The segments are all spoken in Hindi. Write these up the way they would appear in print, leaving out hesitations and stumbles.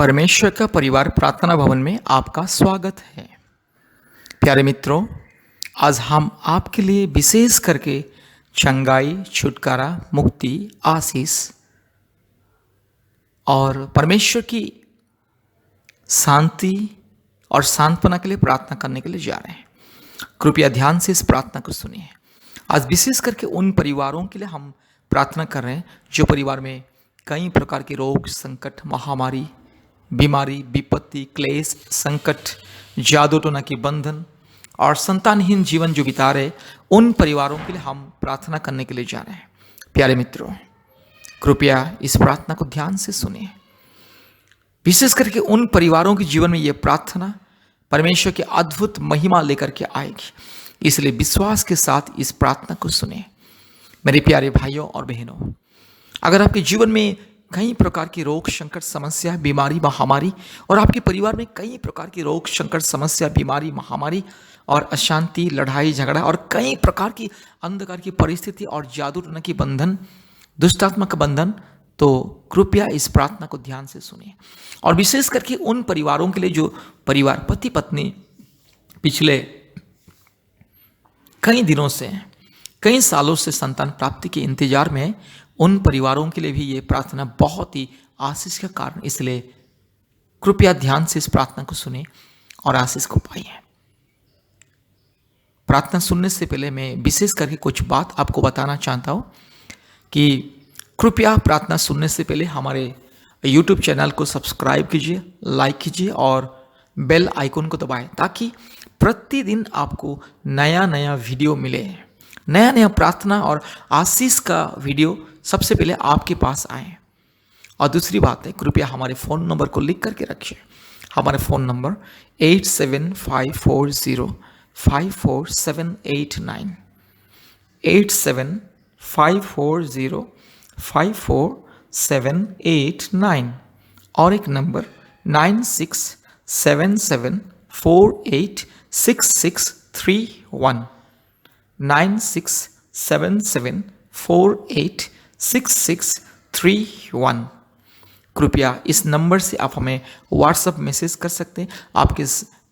परमेश्वर का परिवार प्रार्थना भवन में आपका स्वागत है। प्यारे मित्रों, आज हम आपके लिए विशेष करके चंगाई, छुटकारा, मुक्ति, आशीष और परमेश्वर की शांति और सांत्वना के लिए प्रार्थना करने के लिए जा रहे हैं। कृपया ध्यान से इस प्रार्थना को सुनिए। आज विशेष करके उन परिवारों के लिए हम प्रार्थना कर रहे हैं जो परिवार में कई प्रकार के रोग, संकट, महामारी, बीमारी, विपत्ति, क्लेश, संकट, जादू टोना के बंधन और संतानहीन जीवन जो बिता रहे, उन परिवारों के लिए हम प्रार्थना करने के लिए जा रहे हैं। प्यारे मित्रों, कृपया इस प्रार्थना को ध्यान से सुनिए। विशेष करके उन परिवारों के जीवन में यह प्रार्थना परमेश्वर की अद्भुत महिमा लेकर के आएगी, इसलिए विश्वास के साथ इस प्रार्थना को सुने। मेरे प्यारे भाइयों और बहनों, अगर आपके जीवन में कई प्रकार की रोग, संकट, समस्या, बीमारी, महामारी और आपके परिवार में कई प्रकार की रोग, संकट, समस्या, बीमारी, महामारी और अशांति, लड़ाई, झगड़ा और कई प्रकार की अंधकार की परिस्थिति और जादू टोना की बंधन, दुष्टात्मा का बंधन, तो कृपया इस प्रार्थना को ध्यान से सुनिए। और विशेष करके उन परिवारों के लिए जो परिवार पति पत्नी पिछले कई दिनों से, कई सालों से संतान प्राप्ति के इंतजार में, उन परिवारों के लिए भी ये प्रार्थना बहुत ही आशीष का कारण। इसलिए कृपया ध्यान से इस प्रार्थना को सुने और आशीष को पाइए। प्रार्थना सुनने से पहले मैं विशेष करके कुछ बात आपको बताना चाहता हूं कि कृपया प्रार्थना सुनने से पहले हमारे YouTube चैनल को सब्सक्राइब कीजिए, लाइक कीजिए और बेल आइकन को दबाएं, ताकि प्रतिदिन आपको नया नया वीडियो मिले, नया नया प्रार्थना और आशीष का वीडियो सबसे पहले आपके पास आए। और दूसरी बात है, कृपया हमारे फ़ोन नंबर को लिख करके रखिए। हमारे फ़ोन नंबर 8754054789, 8754054789 और एक नंबर 9677486631, 9677486631। कृपया इस नंबर से आप हमें व्हाट्सएप मैसेज कर सकते हैं। आपकी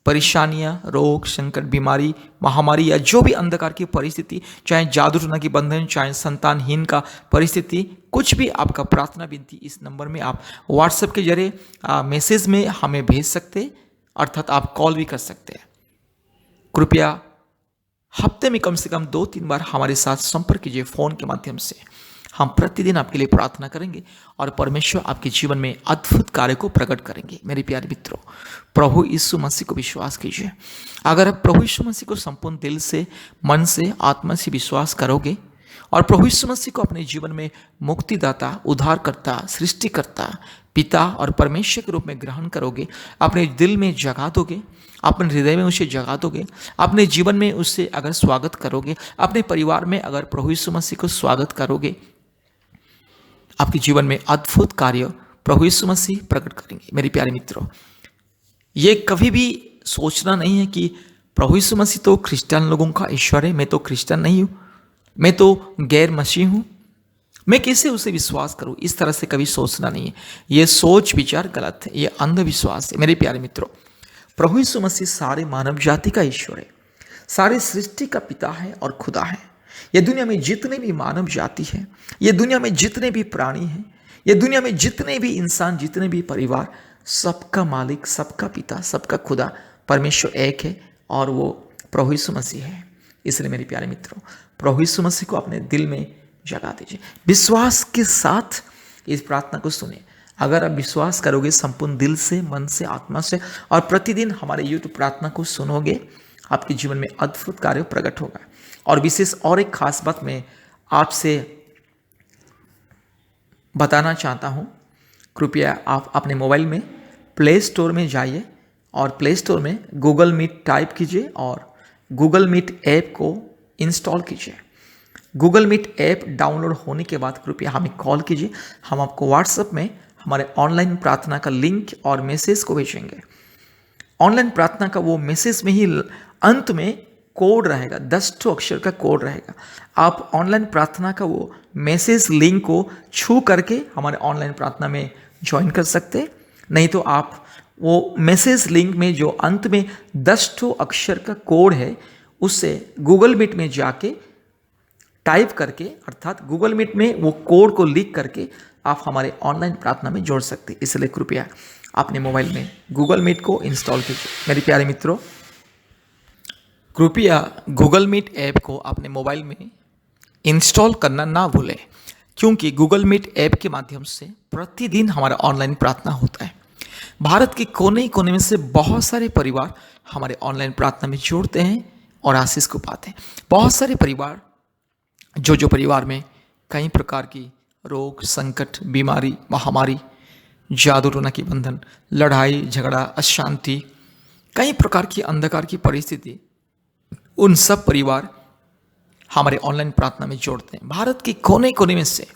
परेशानियां, रोग, संकट, बीमारी, महामारी या जो भी अंधकार की परिस्थिति, चाहे जादू टोना की बंधन, चाहे संतानहीन का परिस्थिति, कुछ भी आपका प्रार्थना विनती, इस नंबर में आप व्हाट्सएप के जरिए मैसेज में हमें भेज सकते, अर्थात आप कॉल भी कर सकते हैं। कृपया हफ्ते में कम से कम 2-3 बार हमारे साथ संपर्क कीजिए फ़ोन के माध्यम से। हम प्रतिदिन आपके लिए प्रार्थना करेंगे और परमेश्वर आपके जीवन में अद्भुत कार्य को प्रकट करेंगे। मेरे प्यारे मित्रों, प्रभु यीशु मसीह को विश्वास कीजिए। अगर आप प्रभु यीशु मसीह को संपूर्ण दिल से, मन से, आत्मा से विश्वास करोगे और प्रभु यीशु मसीह को अपने जीवन में मुक्तिदाता, उद्धारकर्ता, सृष्टिकर्ता, पिता और परमेश्वर के रूप में ग्रहण करोगे, अपने दिल में जगा दोगे, अपने हृदय में उसे जगा दोगे, अपने जीवन में उससे अगर स्वागत करोगे, अपने परिवार में अगर प्रभु यीशु मसीह को स्वागत करोगे, आपके जीवन में अद्भुत कार्य प्रभु यीशु मसीह प्रकट करेंगे। मेरे प्यारे मित्रों, ये कभी भी सोचना नहीं है कि प्रभु यीशु मसीह तो क्रिश्चियन लोगों का ईश्वर है, मैं तो क्रिश्चियन नहीं हूँ, मैं तो गैर मसीह हूँ, मैं कैसे उसे विश्वास करूँ। इस तरह से कभी सोचना नहीं है। ये सोच विचार गलत है, ये अंधविश्वास है। मेरे प्यारे मित्रों, प्रभु यीशु मसीह सारे मानव जाति का ईश्वर है, सारे सृष्टि का पिता है और खुदा है। ये दुनिया में जितने भी मानव जाति है, ये दुनिया में जितने भी प्राणी हैं, ये दुनिया में जितने भी इंसान, जितने भी परिवार, सबका मालिक, सबका पिता, सबका खुदा परमेश्वर एक है और वो प्रभु यीशु मसीह है। इसलिए मेरे प्यारे मित्रों, प्रभु यीशु मसीह को अपने दिल में जगा दीजिए। विश्वास के साथ इस प्रार्थना को सुने। अगर आप विश्वास करोगे संपूर्ण दिल से, मन से, आत्मा से और प्रतिदिन हमारे YouTube प्रार्थना को सुनोगे, आपके जीवन में अद्भुत कार्य प्रकट होगा। और विशेष और एक खास बात मैं आपसे बताना चाहता हूँ। कृपया आप अपने मोबाइल में प्ले स्टोर में जाइए और प्ले स्टोर में गूगल मीट टाइप कीजिए और गूगल मीट ऐप को इंस्टॉल कीजिए। गूगल मीट ऐप डाउनलोड होने के बाद कृपया हमें कॉल कीजिए। हम आपको व्हाट्सएप में हमारे ऑनलाइन प्रार्थना का लिंक और मैसेज को भेजेंगे। ऑनलाइन प्रार्थना का वो मैसेज में ही अंत में कोड रहेगा, 10 अक्षर का कोड रहेगा। आप ऑनलाइन प्रार्थना का वो मैसेज लिंक को छू करके हमारे ऑनलाइन प्रार्थना में ज्वाइन कर सकते। नहीं तो आप वो मैसेज लिंक में जो अंत में 10 ठो अक्षर का कोड है उससे गूगल मीट में जाके टाइप करके, अर्थात गूगल मीट में वो कोड को लिख करके आप हमारे ऑनलाइन प्रार्थना में जोड़ सकते हैं। इसलिए कृपया अपने मोबाइल में गूगल मीट को इंस्टॉल कीजिए। मेरे प्यारे मित्रों, कृपया गूगल मीट ऐप को अपने मोबाइल में इंस्टॉल करना ना भूलें, क्योंकि गूगल मीट ऐप के माध्यम से प्रतिदिन हमारा ऑनलाइन प्रार्थना होता है। भारत के कोने कोने में से बहुत सारे परिवार हमारे ऑनलाइन प्रार्थना में जोड़ते हैं और आशीष को पाते हैं। बहुत सारे परिवार जो परिवार में कई प्रकार की रोग, संकट, बीमारी, महामारी, जादू टोना की बंधन, लड़ाई झगड़ा, अशांति, कई प्रकार की अंधकार की परिस्थिति, उन सब परिवार हमारे ऑनलाइन प्रार्थना में जोड़ते हैं। भारत के कोने कोने में से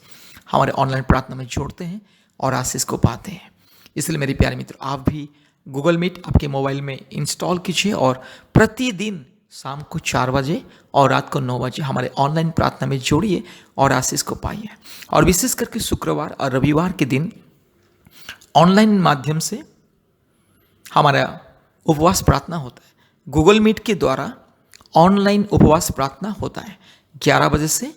हमारे ऑनलाइन प्रार्थना में जोड़ते हैं और आशीष को पाते हैं। इसलिए मेरे प्यारे मित्र, आप भी गूगल मीट आपके मोबाइल में इंस्टॉल कीजिए और प्रतिदिन शाम को 4 बजे और रात को 9 बजे हमारे ऑनलाइन प्रार्थना में जोड़िए और आशीष को पाइए। और विशेष करके शुक्रवार और रविवार के दिन ऑनलाइन माध्यम से हमारा उपवास प्रार्थना होता है। गूगल मीट के द्वारा ऑनलाइन उपवास प्रार्थना होता है 11 बजे से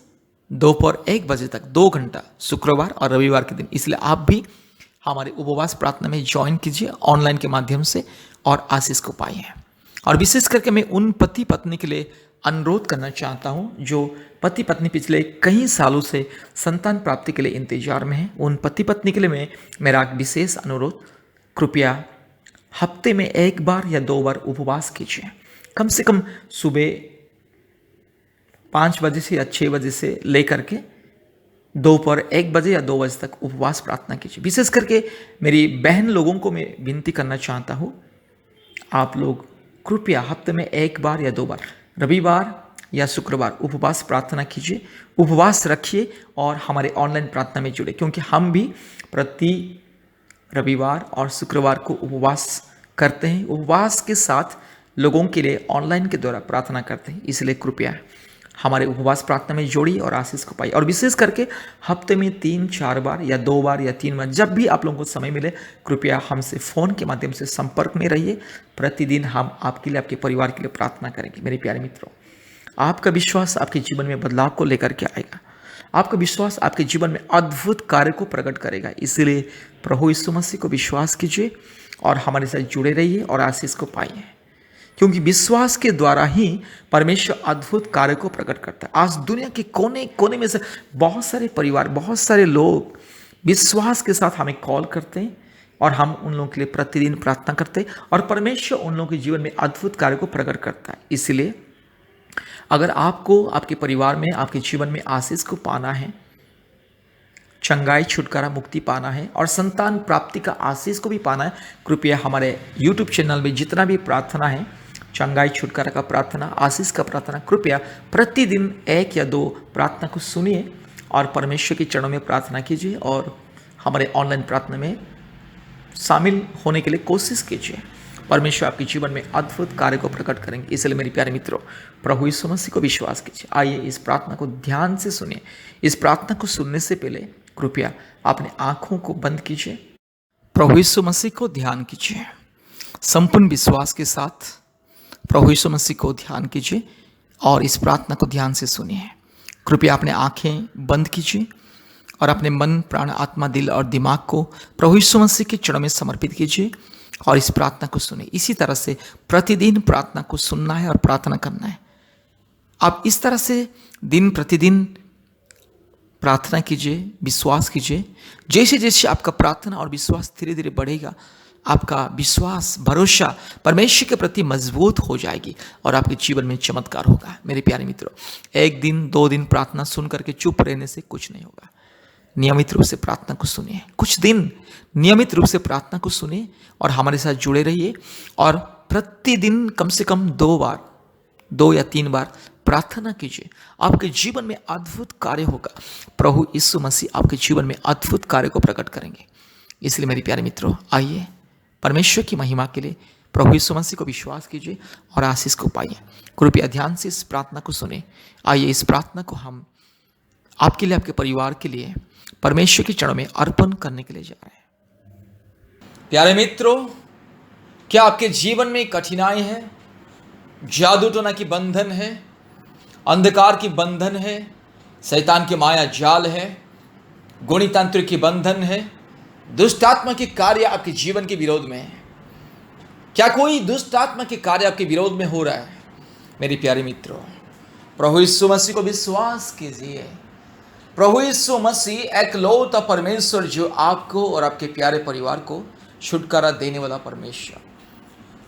दोपहर 1 बजे तक, 2 घंटा, शुक्रवार और रविवार के दिन। इसलिए आप भी हमारे उपवास प्रार्थना में ज्वाइन कीजिए ऑनलाइन के माध्यम से और आशीष को पाइए। और विशेष करके मैं उन पति पत्नी के लिए अनुरोध करना चाहता हूं जो पति पत्नी पिछले कई सालों से संतान प्राप्ति के लिए इंतजार में हैं। उन पति पत्नी के लिए मेरा एक विशेष अनुरोध, कृपया हफ्ते में 1 बार या 2 बार उपवास कीजिए। कम से कम सुबह 5 बजे से या 6 बजे से लेकर के दोपहर 1 बजे या 2 बजे तक उपवास प्रार्थना कीजिए। विशेष करके मेरी बहन लोगों को मैं विनती करना चाहता हूँ, आप लोग कृपया हफ्ते में 1 बार या 2 बार, रविवार या शुक्रवार उपवास प्रार्थना कीजिए, उपवास रखिए और हमारे ऑनलाइन प्रार्थना में जुड़े, क्योंकि हम भी प्रति रविवार और शुक्रवार को उपवास करते हैं। उपवास के साथ लोगों के लिए ऑनलाइन के द्वारा प्रार्थना करते हैं। इसलिए कृपया हमारे उपवास प्रार्थना में जोड़िए और आशीष को पाइए। और विशेष करके हफ्ते में 3-4 बार या 2 बार या 3 बार, जब भी आप लोगों को समय मिले, कृपया हमसे फ़ोन के माध्यम से संपर्क में रहिए। प्रतिदिन हम आपके लिए, आपके परिवार के लिए प्रार्थना करेंगे। मेरे प्यारे मित्रों, आपका विश्वास आपके जीवन में बदलाव को लेकर के आएगा। आपका विश्वास आपके जीवन में अद्भुत कार्य को प्रकट करेगा। इसलिए प्रभु यीशु मसीह को विश्वास कीजिए और हमारे साथ जुड़े रहिए और आशीष को पाइए, क्योंकि विश्वास के द्वारा ही परमेश्वर अद्भुत कार्य को प्रकट करता है। आज दुनिया के कोने कोने में से बहुत सारे परिवार, बहुत सारे लोग विश्वास के साथ हमें कॉल करते हैं और हम उन लोगों के लिए प्रतिदिन प्रार्थना करते हैं और परमेश्वर उन लोगों के जीवन में अद्भुत कार्य को प्रकट करता है। इसलिए अगर आपको आपके परिवार में, आपके जीवन में आशीष को पाना है, चंगाई, छुटकारा, मुक्ति पाना है और संतान प्राप्ति का आशीष को भी पाना है, कृपया हमारे YouTube चैनल में जितना भी प्रार्थना है, चंगाई, छुटकारा का प्रार्थना, आशीष का प्रार्थना, कृपया प्रतिदिन 1 या 2 प्रार्थना को सुनिए और परमेश्वर के चरणों में प्रार्थना कीजिए और हमारे ऑनलाइन प्रार्थना में शामिल होने के लिए कोशिश कीजिए। परमेश्वर आपके जीवन में अद्भुत कार्य को प्रकट करेंगे। इसलिए मेरे प्यारे मित्रों, प्रभु यीशु मसीह को विश्वास कीजिए। आइए इस प्रार्थना को ध्यान से सुनिए। इस प्रार्थना को सुनने से पहले कृपया अपने आंखों को बंद कीजिए, प्रभु यीशु मसीह को ध्यान कीजिए। संपूर्ण विश्वास के साथ प्रभु यीशु मसीह को ध्यान कीजिए और इस प्रार्थना को ध्यान से सुनिए। कृपया अपने आंखें बंद कीजिए और अपने मन, प्राण, आत्मा, दिल और दिमाग को प्रभु यीशु मसीह के चरणों में समर्पित कीजिए और इस प्रार्थना को सुनिए। इसी तरह से प्रतिदिन प्रार्थना को सुनना है और प्रार्थना करना है। आप इस तरह से दिन प्रतिदिन प्रार्थना कीजिए, विश्वास कीजिए। जैसे जैसे आपका प्रार्थना और विश्वास धीरे धीरे बढ़ेगा, आपका विश्वास, भरोसा परमेश्वर के प्रति मजबूत हो जाएगी और आपके जीवन में चमत्कार होगा। मेरे प्यारे मित्रों, 1 दिन 2 दिन प्रार्थना सुन करके चुप रहने से कुछ नहीं होगा। नियमित रूप से प्रार्थना को सुनिए, कुछ दिन नियमित रूप से प्रार्थना को सुनिए और हमारे साथ जुड़े रहिए और प्रतिदिन कम से कम 2 बार, 2 या 3 बार प्रार्थना कीजिए। आपके जीवन में अद्भुत कार्य होगा। प्रभु यीशु मसीह आपके जीवन में अद्भुत कार्य को प्रकट करेंगे। इसलिए मेरे प्यारे मित्रों, आइए परमेश्वर की महिमा के लिए प्रभु यीशु मसीह को विश्वास कीजिए और आशीष को पाइए। कृपया ध्यान से इस प्रार्थना को सुने। आइए इस प्रार्थना को हम आपके लिए, आपके परिवार के लिए परमेश्वर के चरणों में अर्पण करने के लिए जा रहे हैं। प्यारे मित्रों, क्या आपके जीवन में कठिनाई है, जादू टोना की बंधन है, अंधकार की बंधन है, शैतान की माया जाल है, गुणितांत्र की बंधन है, दुष्ट आत्मा के कार्य आपके जीवन के विरोध में है? क्या कोई दुष्ट आत्मा के कार्य आपके विरोध में हो रहा है? मेरे प्यारे मित्रों, प्रभु यीशु मसीह को विश्वास कीजिए। प्रभु यीशु मसीह एकलौता परमेश्वर, जो आपको और आपके प्यारे परिवार को छुटकारा देने वाला परमेश्वर,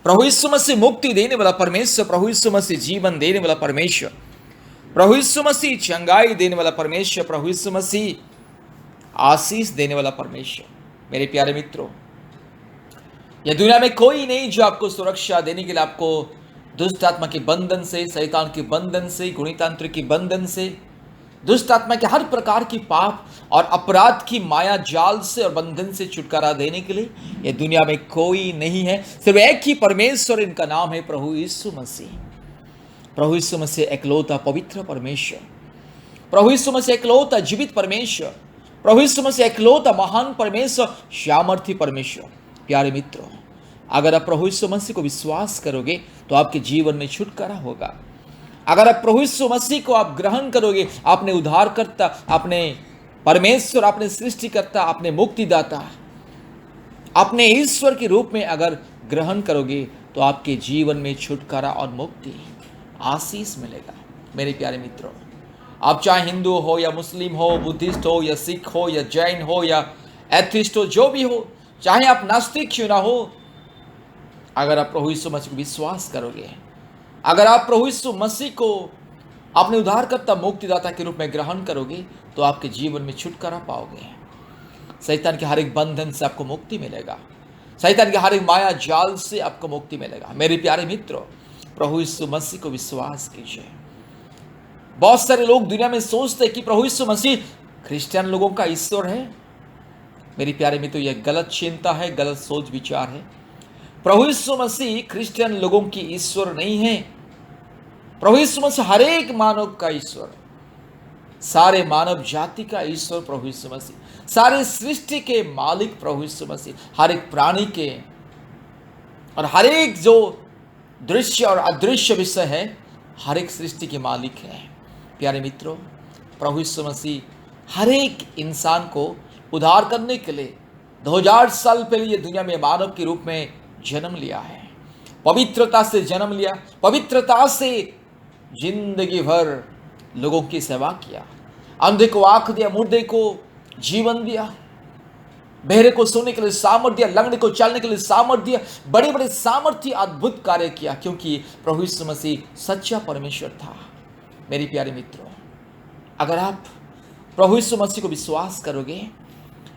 प्रभु यीशु मसीह मुक्ति देने वाला परमेश्वर, प्रभु यीशु मसीह जीवन देने वाला परमेश्वर, प्रभु यीशु मसीह चंगाई देने वाला परमेश्वर, प्रभु यीशु मसीह आशीष देने वाला परमेश्वर। मेरे प्यारे मित्रों, यह दुनिया में कोई नहीं जो आपको सुरक्षा देने के लिए आपको दुष्ट आत्मा के बंधन से, शैतान के बंधन से, गुणितांत्र के बंधन से, दुष्ट आत्मा के हर प्रकार की पाप और अपराध की माया जाल से और बंधन से छुटकारा देने के लिए यह दुनिया में कोई नहीं है। सिर्फ एक ही परमेश्वर, इनका नाम है प्रभु यीशु मसीह। प्रभु यीशु मसीह एकलौता पवित्र परमेश्वर, प्रभु यीशु मसीह एकलौता जीवित परमेश्वर, प्रभु यीशु मसीह एकलौता महान परमेश्वर, सामर्थी परमेश्वर। प्यारे मित्रों, अगर आप प्रभु यीशु मसीह को विश्वास करोगे तो आपके जीवन में छुटकारा होगा। अगर आप प्रभु यीशु मसीह को आप ग्रहण करोगे, आपने उद्धारकर्ता, आपने परमेश्वर, आपने सृष्टिकर्ता, आपने मुक्तिदाता, अपने ईश्वर के रूप में अगर ग्रहण करोगे तो आपके जीवन में छुटकारा और मुक्ति, आशीष मिलेगा। मेरे प्यारे मित्रों, आप चाहे हिंदू हो या मुस्लिम हो, बुद्धिस्ट हो या सिख हो या जैन हो या एथिस्ट हो, जो भी हो, चाहे आप नास्तिक क्यों ना हो, अगर आप प्रभु यीशु मसीह को विश्वास करोगे, अगर आप प्रभु यीशु मसीह को अपने उद्धारकर्ता मुक्तिदाता के रूप में ग्रहण करोगे तो आपके जीवन में छुटकारा पाओगे। शैतान के हर एक बंधन से आपको मुक्ति मिलेगा, शैतान के हर एक माया जाल से आपको मुक्ति मिलेगा। मेरे प्यारे मित्रों, प्रभु यीशु मसीह को विश्वास कीजिए। बहुत सारे लोग दुनिया में सोचते हैं कि प्रभु यीशु मसीह क्रिश्चियन लोगों का ईश्वर है। मेरे प्यारे मित्रों, यह गलत चिंता है, गलत सोच विचार है। प्रभु यीशु मसीह क्रिश्चियन लोगों की ईश्वर नहीं है। प्रभु यीशु मसीह हर एक मानव का ईश्वर, सारे मानव जाति का ईश्वर प्रभु यीशु मसीह, सारे सृष्टि के मालिक प्रभु यीशु मसीह, हर एक प्राणी के और हर एक जो दृश्य और अदृश्य विषय है, हर एक सृष्टि के मालिक है। प्यारे मित्रों, प्रभु यीशु मसीह हर एक इंसान को उद्धार करने के लिए 2000 साल पहले ये दुनिया में मानव के रूप में जन्म लिया है। पवित्रता से जन्म लिया, पवित्रता से जिंदगी भर लोगों की सेवा किया, अंधे को आंख दिया, मुर्दे को जीवन दिया, बहरे को सुनने के लिए सामर्थ्य दिया, लंगड़े को चलने के लिए सामर्थ्य दिया, बड़े बड़े सामर्थ्य अद्भुत कार्य किया, क्योंकि प्रभु यीशु मसीह सच्चा परमेश्वर था। मेरे प्यारे मित्रों, अगर आप प्रभु यीशु मसीह को विश्वास करोगे,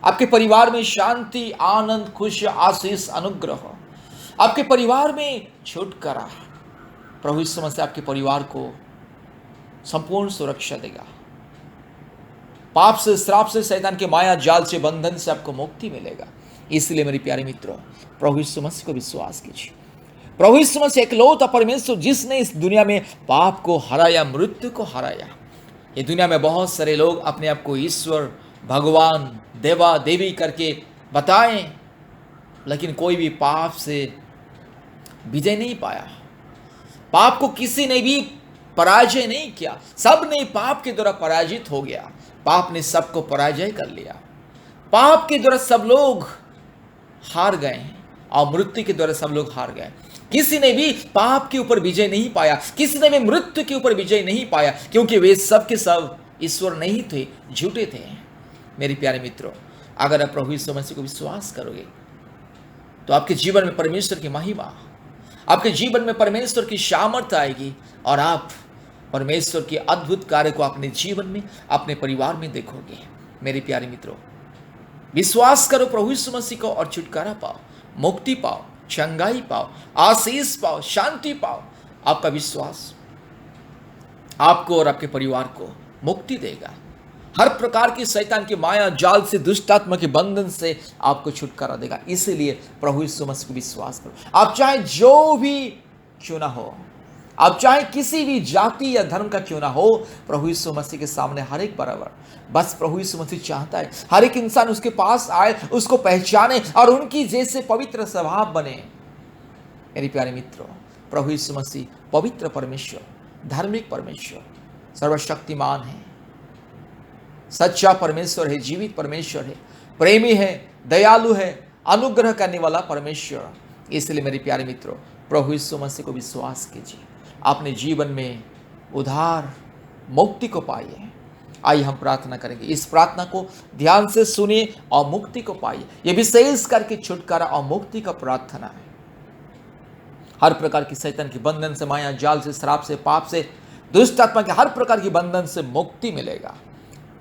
आपके परिवार में शांति, आनंद, खुश, आशीष, अनुग्रह, आपके परिवार में छुटकारा, प्रभु यीशु मसीह आपके परिवार को संपूर्ण सुरक्षा देगा। पाप से, श्राप से, शैतान के माया जाल से, बंधन से आपको मुक्ति मिलेगा। इसलिए मेरे प्यारे मित्रों, प्रभु यीशु मसीह को विश्वास कीजिए। प्रभु यीशु मसीह एकलौता परमेश्वर, जिसने इस दुनिया में पाप को हराया, मृत्यु को हराया। ये दुनिया में बहुत सारे लोग अपने आप को ईश्वर, भगवान, देवा देवी करके बताएं, लेकिन कोई भी पाप से विजय नहीं पाया। पाप को किसी ने भी पराजय नहीं किया। सब ने पाप के द्वारा पराजित हो गया। पाप ने सबको पराजय कर लिया। पाप के द्वारा सब लोग हार गए और मृत्यु के द्वारा सब लोग हार गए। किसी ने भी पाप के ऊपर विजय नहीं पाया, किसी ने भी मृत्यु के ऊपर विजय नहीं पाया, क्योंकि वे सब के सब ईश्वर नहीं थे, झूठे थे। मेरे प्यारे मित्रों, अगर आप प्रभु यीशु मसीह को विश्वास करोगे तो आपके जीवन में परमेश्वर की महिमा, आपके जीवन में परमेश्वर की सामर्थ्य आएगी और आप परमेश्वर के अद्भुत कार्य को अपने जीवन में, अपने परिवार में देखोगे। मेरे प्यारे मित्रों, विश्वास करो प्रभु यीशु मसीह को और छुटकारा पाओ, मुक्ति पाओ, चंगाई पाओ, आशीष पाओ, शांति पाओ। आपका विश्वास आपको और आपके परिवार को मुक्ति देगा। हर प्रकार की शैतान की माया जाल से, दुष्ट आत्मा के बंधन से आपको छुटकारा देगा। इसीलिए प्रभु यीशु मसीह को विश्वास करो। आप चाहे जो भी क्यों ना हो, आप चाहे किसी भी जाति या धर्म का क्यों ना हो, प्रभु यीशु मसीह के सामने हर एक बराबर। बस प्रभु यीशु मसीह चाहता है हर एक इंसान उसके पास आए, उसको पहचाने और उनकी जैसे पवित्र स्वभाव बने। मेरे प्यारे मित्रों, प्रभु यीशु मसीह पवित्र परमेश्वर, धार्मिक परमेश्वर, सर्वशक्तिमान है, सच्चा परमेश्वर है, जीवित परमेश्वर है, प्रेमी है, दयालु है, अनुग्रह करने वाला परमेश्वर। इसलिए मेरे प्यारे मित्रों, प्रभु यीशु मसीह को विश्वास कीजिए, अपने जीवन में उद्धार मुक्ति को पाइए। आइए हम प्रार्थना करेंगे, इस प्रार्थना को ध्यान से सुनिए और मुक्ति को पाइए। यह विशेष करके छुटकारा और मुक्ति का प्रार्थना है। हर प्रकार की शैतान की बंधन से, माया जाल से, श्राप से, पाप से, दुष्ट आत्मा के हर प्रकार की बंधन से मुक्ति मिलेगा।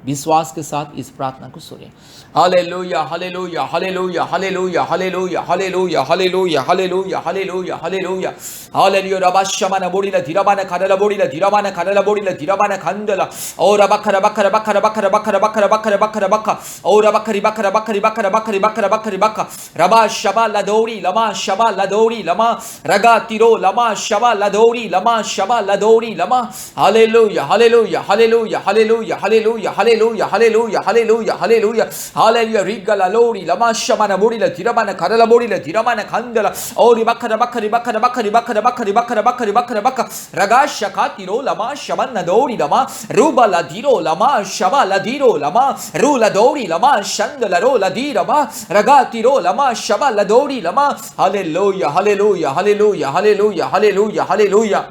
विश्वास के साथ इस प्रार्थना को सुनिए। Hallelujah, hallelujah, hallelujah, hallelujah, hallelujah, hallelujah, hallelujah, hallelujah, hallelujah, hallelujah, hallelujah. रबा शमन बोडिला धीरबान खरला बोडिला धीरबान खरला बोडिला धीरबान खंडला और बखर बखर बखर बखर बखर बखर बखर बखर बखर और बखरी बखर बखरी बखर बखरी बखर बखरी बखर रबा शबा लदौड़ी लमा शबा लदौड़ी लमा रगा तिरो लमा शबा लदौड़ी लमा शबा लदौड़ी लमा। Hallelujah, hallelujah, hallelujah, hallelujah, hallelujah, hallelujah, hallelujah, hallelujah, hallelujah, hallelujah. रिगला लोड़ी लमा शमन बोडिला धीरबान खरला बोडिला धीरबान खंडला और बखर बखरी बखर बखरी बखर बखरी बखर बखरी बखर बखर रगा शका तिरो लमा शमन नदौड़ी लमा रूबा लधीरो लमा शबा लधीरो लमा रू लदौड़ी लमा शंद लरो लधीरमा रगा तिरो लमा शबा लदौड़ी लमा। Hallelujah, hallelujah, hallelujah, hallelujah, hallelujah, hallelujah.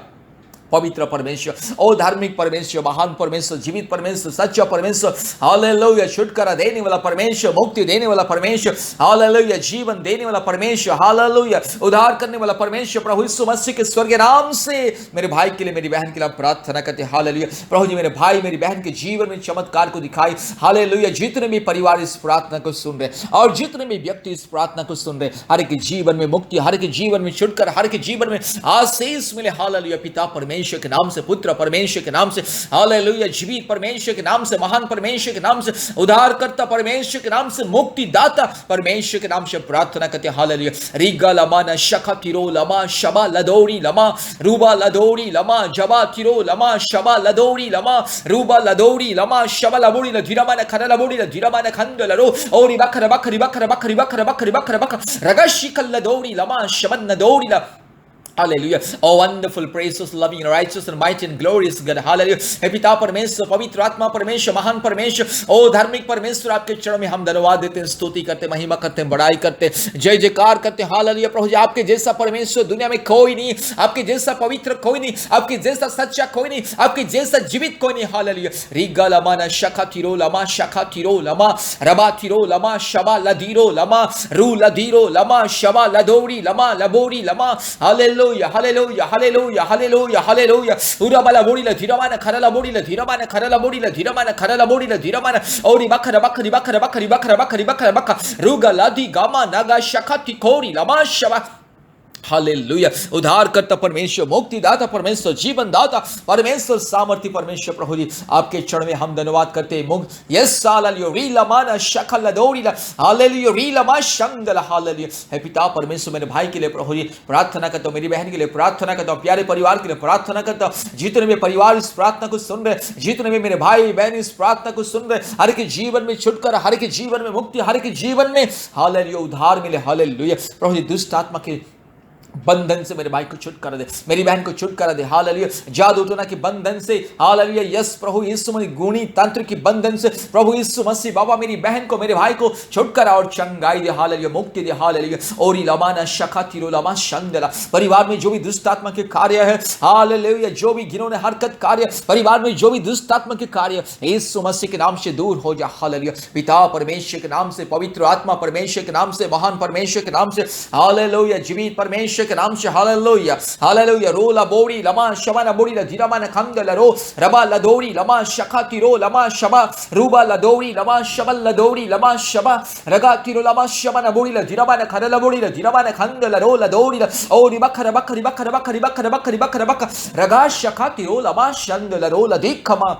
पवित्र परमेश्वर, ओ धार्मिक परमेश्वर, महान परमेश्वर, जीवित परमेश्वर, सच्चा परमेश्वर, हालेलुया, छुटकारा देने वाला परमेश्वर, मुक्ति देने वाला परमेश्वर, हालेलुया, जीवन देने वाला परमेश्वर, हालेलुया, उद्धार करने वाला परमेश्वर, प्रभु यीशु मसीह के स्वर्गीय नाम से मेरे भाई के लिए, मेरी बहन के लिए प्रार्थना करते हैं। हालेलुया, प्रभु जी मेरे भाई मेरी बहन के जीवन में चमत्कार को दिखाई। हालेलुया, जितने भी परिवार इस प्रार्थना को सुन रहे और जितने भी व्यक्ति इस प्रार्थना को सुन रहे, हर एक जीवन में मुक्ति, हर एक जीवन में छुटकारा, हर एक जीवन में आशीष मिले। हालेलुया, पिता परमेश्वर के नाम से, पुत्र परमेश्वर के नाम से, हालेलुया, जीवित परमेश्वर के नाम से, महान परमेश्वर के नाम से, उद्धारकर्ता परमेश्वर के नाम से, मुक्तिदाता परमेश्वर के नाम से प्रार्थना करते हैं। हालेलुया। रिगा लमा न शखा तिरो लमा शबा लदौड़ी लमा रूबा लदौड़ी लमा जबा तिरो लमा शबा लदौड़ी लमा रूबा लदौड़ी लमा शबा लबोड़ी ल धीरमा न खरा लबोड़ी ल धीरमा न खंड लरो और बखर बखर बखर बखर बखर बखर बखर बखर रगशिकल लदौड़ी लमा शबन न दौड़ी ल। Hallelujah. Oh wonderful, precious, loving, righteous and mighty and glorious God. Hallelujah. हे पिता परमेश्वर, पवित्र आत्मा परमेश्वर, महान परमेश्वर, ओ धार्मिक परमेश्वर, आपके चरणों में हम धन्यवाद देते हैं, स्तुति करते हैं, महिमा करते हैं, बड़ाई करते हैं, जय जयकार करते हैं। हालेलुया। प्रभु जी आपके जैसा परमेश्वर दुनिया में कोई नहीं, आपके जैसा पवित्र कोई नहीं, आपके जैसा सच्चा कोई नहीं, आपके जैसा जीवित कोई नहीं। हालेलुया। रिगा लमा न शखा तिरो लमा शखा तिरो लमा रबा तिरो लमा शबा लदीरो लमा रू लदीरो लमा शबा लदौड़ी लमा लबोड़ी लमा। Hallelujah, hallelujah, hallelujah, hallelujah, hallelujah. उराबाला बोडीला धीरमाना खरला बोडीला धीरमाना खरला बोडीला धीरमाना खरला बोडीला धीरमाना ओरी बखर बखरी बखर बखरी बखर बखरी बखर बखर रुगा लादी गामा नागा शखती कोरी लमा शबा। हालेलुया। उद्धार करता परमेश्वर, मुक्तिदाता परमेश्वर, जीवन दाता परमेश्वर, सामर्थ्य परमेश्वर, प्रभु जी आपके चरण में हम धन्यवाद करते हैं। मुग यस हालेलुया रीलमाना शकल दौड़ीला हालेलुया रीलमा शंगल हालेलुया। हे पिता परमेश्वर मेरे भाई के लिए प्रभु जी प्रार्थना करता हूं, मेरी बहन के लिए प्रार्थना करता हूं, प्यारे परिवार के लिए प्रार्थना करता हूं, जितने भी परिवार इस प्रार्थना को सुन रहे, जितने भी मेरे भाई बहन इस प्रार्थना को सुन रहे, हर के जीवन में छुटकारा, हर के जीवन में मुक्ति, हर के जीवन में हालेलुया उद्धार मिले। हालेलुया। प्रभु जी दुष्ट आत्मा के बंधन से मेरे भाई को छुटकारा दे, मेरी बहन को छुटकारा दे। हालेलुया। जादू टोना के बंधन से, हालेलुया, यस प्रभु यीशु मसीह, गुणी तंत्र की बंधन से प्रभु यीशु मसीह बाबा मेरी बहन को, मेरे भाई को छुटकारा और चंगाई दे। हालेलुया, मुक्ति दे। हालेलुया। ओरी लमाना शखा तिरो लमा शंदला। परिवार में जो भी दुष्ट आत्मा के कार्य है, हालेलुया, जो भी घिनौने हरकत कार्य, परिवार में जो भी दुष्ट आत्मा के कार्य, यीशु मसीह के नाम से दूर हो जा। हालेलुया। पिता परमेश्वर के नाम से, पवित्र आत्मा परमेश्वर के नाम से, महान परमेश्वर के नाम से, हालेलुया, जीवित परमेश्वर के नाम से। Hallelujah, hallelujah. रोला बोड़ी लमा शबा बोड़ी ल धीरमा न खंगल रो रबा लदौड़ी लमा शखा तिरो लमा शबा रूबा लदौड़ी लमा शबल लदौड़ी लमा शबा रगा तिरो लमा शबा न बोड़ी ल धीरमा न खरल बोड़ी ल धीरमा न खंगल रो लदौड़ी ल और बखर बखरी बखर बखरी बखर बखरी बखर बखर रगा शखा तिरो लमा शंगल रो ल देखमा।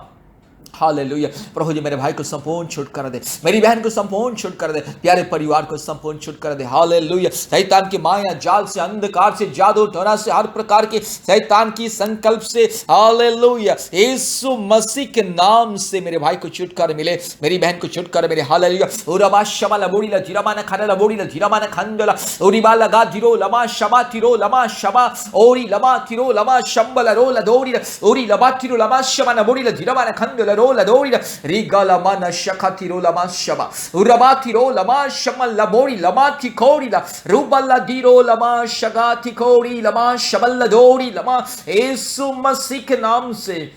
हालेलुया। प्रभु जी मेरे भाई को संपूर्ण छुटकारा दे, मेरी बहन को संपूर्ण छुटकारा दे, प्यारे परिवार को संपूर्ण छुटकारा दे। हालेलुया। शैतान की माया जाल से, अंधकार से, जादू टोना से, हर प्रकार के शैतान की संकल्प से, हालेलुया, यीशु मसीह के नाम से मेरे भाई को छुटकारा मिले, मेरी बहन को छुटकारा मिले। हालेलुया। उरबा शमा लबोड़ी ला जिरामा ना खाना लबोड़ी ला जिरामा ना खंडला उरिबा लगा दिरो लमा शमा तिरो लमा शमा ओरी लमा तिरो लमा शंबला रो ला दोरी ओरी लबा तिरो लमा शमा ना बोड़ी ला जिरामा ना खंडला रो ला दोरी रिगा लमा ना शखा तिरो लमा शमा उरबा तिरो लमा शमा लबोड़ी लमा तिकोरी ला रूबला दिरो लमा शगा तिकोरी लमा शबल दोरी लमा यीशु मसीह के नाम से,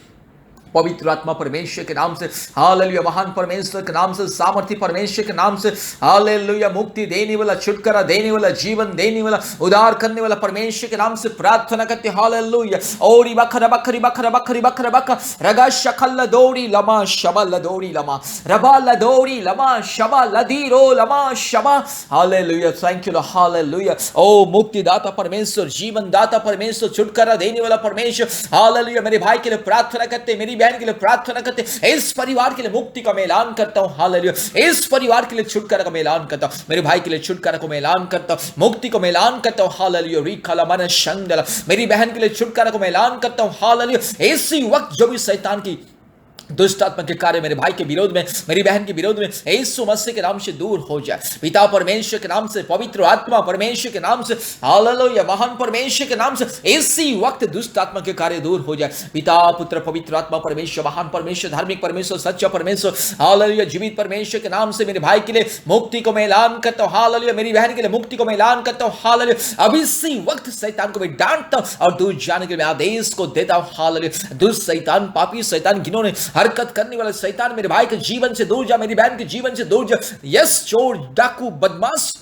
पवित्र आत्मा परमेश्वर के नाम से, हालेलुया, महान परमेश्वर के नाम से, सामर्थ्य परमेश्वर के नाम से, हालेलुया, मुक्ति देने वाला, छुटकारा देने वाला, जीवन देने वाला, उद्धार करने वाला परमेश्वर के नाम से प्रार्थना करते। हालेलुया। ओरी बखरा बखरी बखरा बखरी बखरा बखरा रगा शकल दोरी लमा शबल दोरी लमा रबा लदोरी लमा शबा लदीरो लमा शबा। Hallelujah. Thank you lord. Hallelujah. ओ मुक्तिदाता परमेश्वर, जीवन दाता परमेश्वर, छुटकारा देने वाला परमेश्वर, हालेलुया, मेरे भाई के लिए प्रार्थना करते, मेरी बहन के लिए प्रार्थना करते, इस परिवार के लिए मुक्ति का मैं ऐलान करता हूं। हालेलुया। इस परिवार के लिए छुटकारा का मैं ऐलान करता हूं, मेरे भाई के लिए छुटकारा को मैं ऐलान करता हूं, मुक्ति को मैं ऐलान करता हूं। हालेलुया। रिखला मन शंदला, मेरी बहन के लिए छुटकारा को मैं ऐलान करता हूं। हालेलुया। इसी वक्त जो भी शैतान की दुष्ट आत्मा के कार्य मेरे भाई के विरोध में, मेरी बहन के विरोध में, यीशु मसीह के नाम से दूर हो जाए। पिता परमेश्वर के नाम से, पवित्र आत्मा परमेश्वर के नाम से, हालेलुया, महान परमेश्वर के नाम से इसी वक्त दुष्ट आत्मा के कार्य दूर हो जाए। पिता पुत्र पवित्र आत्मा परमेश्वर, महान परमेश्वर, धार्मिक परमेश्वर, सच्चा परमेश्वर, हालेलुया, जीवित परमेश्वर के नाम से मेरे भाई के लिए मुक्ति को मैं ऐलान करता हूं। हालेलुया। मेरी बहन के लिए मुक्ति को मैं ऐलान करता हूं। हालेलुया। अब इसी वक्त शैतान को मैं डांटता हूं और दूर जाने के लिए आदेश को देता हूं। हालेलुया। दुष्ट शैतान, पापी शैतान, जिन्होंने हरकत करने वाला शैतान मेरे भाई के जीवन से दूर जा, मेरी बहन के जीवन से दूर जा। यस, चोर, डाकू, बदमाश,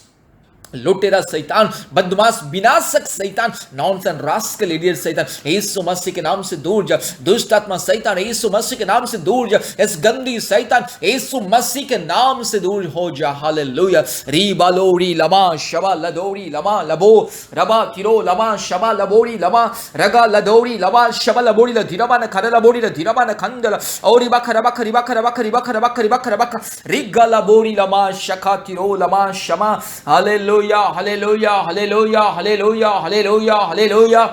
लुटेरा शैतान, बदमाश, विनाशक शैतान, नॉनसेंस रास्कल इडियट शैतान, यीशु मसीह के नाम से दूर जा। दुष्ट आत्मा शैतान, यीशु मसीह के नाम से दूर जा। इस गंदी शैतान, यीशु मसीह के नाम से दूर हो जा। हालेलुया। रीबा लोरी लमा शबा लदोरी लमा लबो रबा किरो लमा शबा लबोरी लमा रगा लदोरी लमा शबा लबोरी लधिरमा न खरा लबोरी लधिरमा न खंडला औरी बखरा बखरी बखरा बखरी बखरा बखरी बखरा बखरा रिगा लबोरी लमा शखा किरो लमा शमा। Hallelujah. Hallelujah, hallelujah, hallelujah, hallelujah, hallelujah.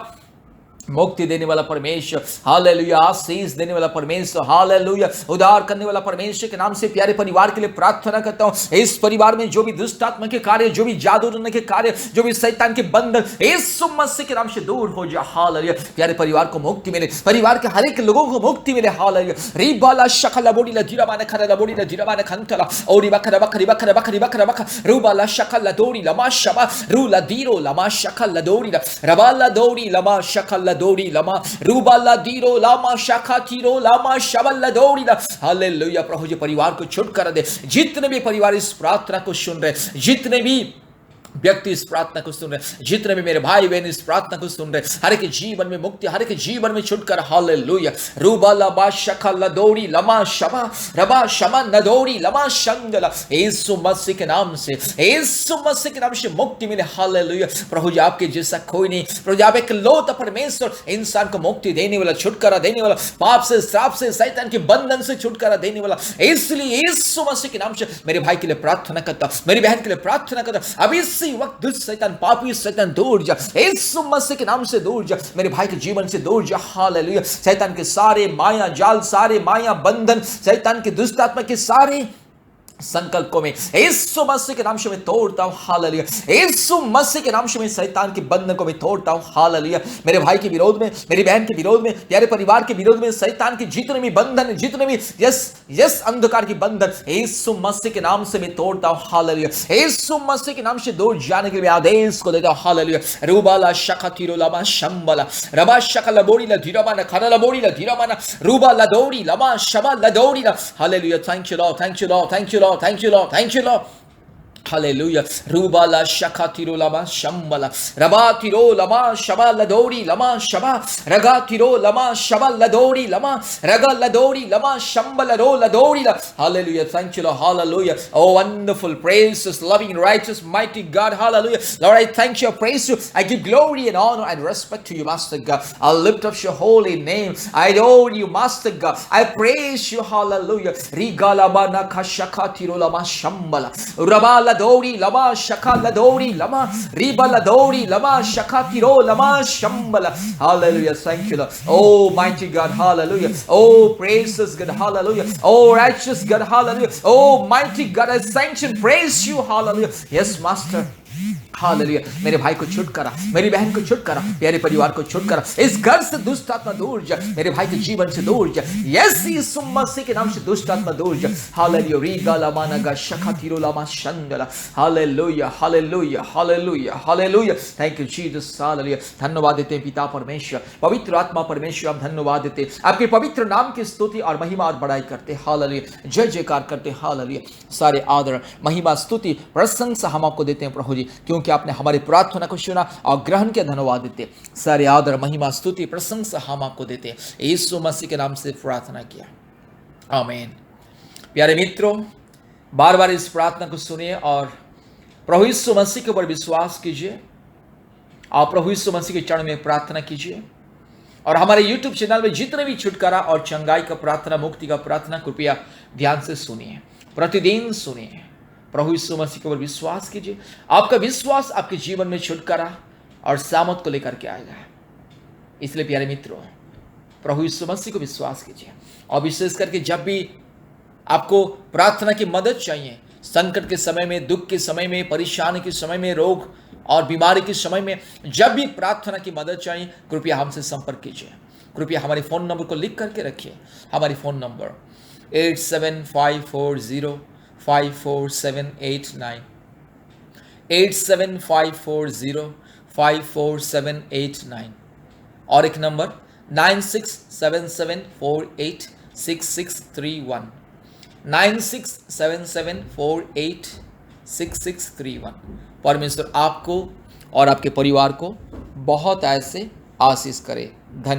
मुक्ति देने वाला परमेश्वर, हालेलुया, आशीष देने वाला परमेश्वर, हालेलुया, उद्धार करने वाला परमेश्वर के नाम से प्यारे परिवार के लिए प्रार्थना करता हूं। इस परिवार में जो भी दुष्ट आत्मा के कार्य, जो भी जादू टोने के कार्य, जो भी शैतान के बंधन, यीशु मसीह के नाम से दूर हो जा। हालेलुया। प्यारे परिवार को मुक्ति मिले, परिवार के हर एक लोगों को मुक्ति मिले। हालेलुया। रिबाला शकला बोडी ला जिरा माने खरा बोडी ला जिरा माने खंतला औरी बखरा बखरी बखरा बखरी बखरा बखरा रूबाला शकला दोरी लमा शबा रूला दीरो लमा शकला दोरी रबाला दोरी लमा शकला दोरी लमा रूबाला दीरो लामा शाखा तीरो लामा शबल दोरी ला। हालेलुया। प्रभु जी परिवार को छुटकारा दे। जितने भी परिवार इस प्रार्थना को सुन रहे, जितने भी व्यक्ति इस प्रार्थना को सुन रहे, जितने भी मेरे भाई बहन इस प्रार्थना को सुन रहे, हर एक जीवन में मुक्ति, हर एक जीवन में छुटकारा। हालेलुया। रूबा लबा शखा लदोरी लमा शबा रबा शमा नदोरी लमा शंगला, यीशु मसीह के नाम से, यीशु मसीह के नाम से मुक्ति मिले। हालेलुया। प्रभु जी आपके जैसा कोई नहीं। प्रभु जी आप एक लौता परमेश्वर, इंसान को मुक्ति देने वाला, छुटकारा देने वाला, पाप से, श्राप से, शैतान के बंधन से छुटकारा देने वाला। इसलिए यीशु मसीह के नाम से मेरे भाई के लिए प्रार्थना करता, मेरी बहन के लिए प्रार्थना करता। अब इसी वक्त दुष्ट शैतान, पापी शैतान दूर जा, यीशु मसीह के नाम से दूर जा, मेरे भाई के जीवन से दूर जा। हालेलुया। शैतान के सारे माया जाल, सारे माया बंधन, शैतान के दुष्ट आत्मा के सारे संकल्पों में यीशु मसीह के नाम से मैं तोड़ता हूं। हालेलुया। यीशु मसीह के नाम से मैं शैतान के बंधन को मैं तोड़ता हूं। हालेलुया। मेरे भाई के विरोध में, मेरी बहन के विरोध में, प्यारे परिवार के विरोध में, शैतान के जितने भी बंधन, जितने भी यस अंधकार की बंधन, यीशु मसीह के नाम से मैं तोड़ता हूं। हालेलुया। यीशु मसीह के नाम से दूर जाने के लिए आदेश को देता हूं। हालेलुया। रूबाला शखा तिरोलामा शंबला रबा शकला बोड़ी ला धीरामाना खरला बोड़ी ला धीरामाना रूबाला दौड़ी लमा शबा ला दौड़ी ला। Hallelujah. Thank you lord, thank you lord, thank you lord, thank you lord, thank you lord. Hallelujah. Rubala shakatiro lama shambala. Rabatiro lama shaba ladori lama shaba. Ragatiro lama shaba ladori lama. Raga ladori lama shambala ro ladori la. Hallelujah. Thank you, Lord. Hallelujah. Oh, wonderful, praises, loving, righteous, mighty God. Hallelujah. Lord, I thank you. I praise you. I give glory and honor and respect to you, Master God. I lift up your holy name. I adore you, Master God. I praise you. Hallelujah. Rigala bana kashakatiro lama shambala. Rabala dori lama shakala dori lama ribala dori lama shakatiro lama shambala. Hallelujah. Thank you, Lord. Oh, mighty God. Hallelujah. Oh, praises God. Hallelujah. Oh, righteous God. Hallelujah. Oh, mighty God. I sanction praise you. Hallelujah. Yes, Master. Hallelujah. मेरे भाई को छुटकारा, मेरी बहन को छुटकारा, प्यारे परिवार को छुटकारा, इस घर से दुष्ट आत्मा दूर जा, मेरे भाई के जीवन से दूर जा, यस यीशु मसीह के नाम से दुष्ट आत्मा दूर जा. हालेलुया. रीगा लामानागा शकातिरो लामा शंदला. Hallelujah, hallelujah, hallelujah, hallelujah. Thank you Jesus. Hallelujah. धन्यवाद देते हैं पिता परमेश्वर, पवित्र आत्मा परमेश्वर, हम धन्यवाद देते हैं, आपके पवित्र नाम की स्तुति और महिमा और बड़ाई करते हैं. हालेलुया. जय जयकार करते हैं. हालेलुया. सारे आदर, महिमा, स्तुति, प्रशंसा हम आपको देते हैं प्रभु जी, क्योंकि आपने हमारी प्रार्थना को सुना और ग्रहण किया. धन्यवाद देते. सारे आदर, महिमा, स्तुति, प्रशंसा हम आपको देते हैं. यीशु मसीह के नाम से प्रार्थना किया. आमीन. प्यारे मित्रों, बार बार इस प्रार्थना को सुनिए और प्रभु यीशु मसीह के ऊपर विश्वास कीजिए. आप प्रभु यीशु मसीह के चरण में प्रार्थना कीजिए और हमारे YouTube चैनल में जितने भी छुटकारा और चंगाई का प्रार्थना, मुक्ति का प्रार्थना, कृपया ध्यान से सुनिए, प्रतिदिन सुनिए. प्रभु यीशु मसीह के ऊपर विश्वास कीजिए. आपका विश्वास आपके जीवन में छुटकारा और सामर्थ को लेकर के आएगा. इसलिए प्यारे मित्रों, प्रभु यीशु मसीह को विश्वास कीजिए और विशेष करके जब भी आपको प्रार्थना की मदद चाहिए, संकट के समय में, दुख के समय में, परेशानी के समय में, रोग और बीमारी के समय में, जब भी प्रार्थना की मदद चाहिए, कृपया हमसे संपर्क कीजिए. कृपया हमारे फ़ोन नंबर को लिख करके रखिए. हमारी फ़ोन नंबर 8754054789, 8754054789 और एक नंबर 9677486631, 9677486631. परमेश्वर आपको और आपके परिवार को बहुत ऐसे आशीष करे. धन्यवाद.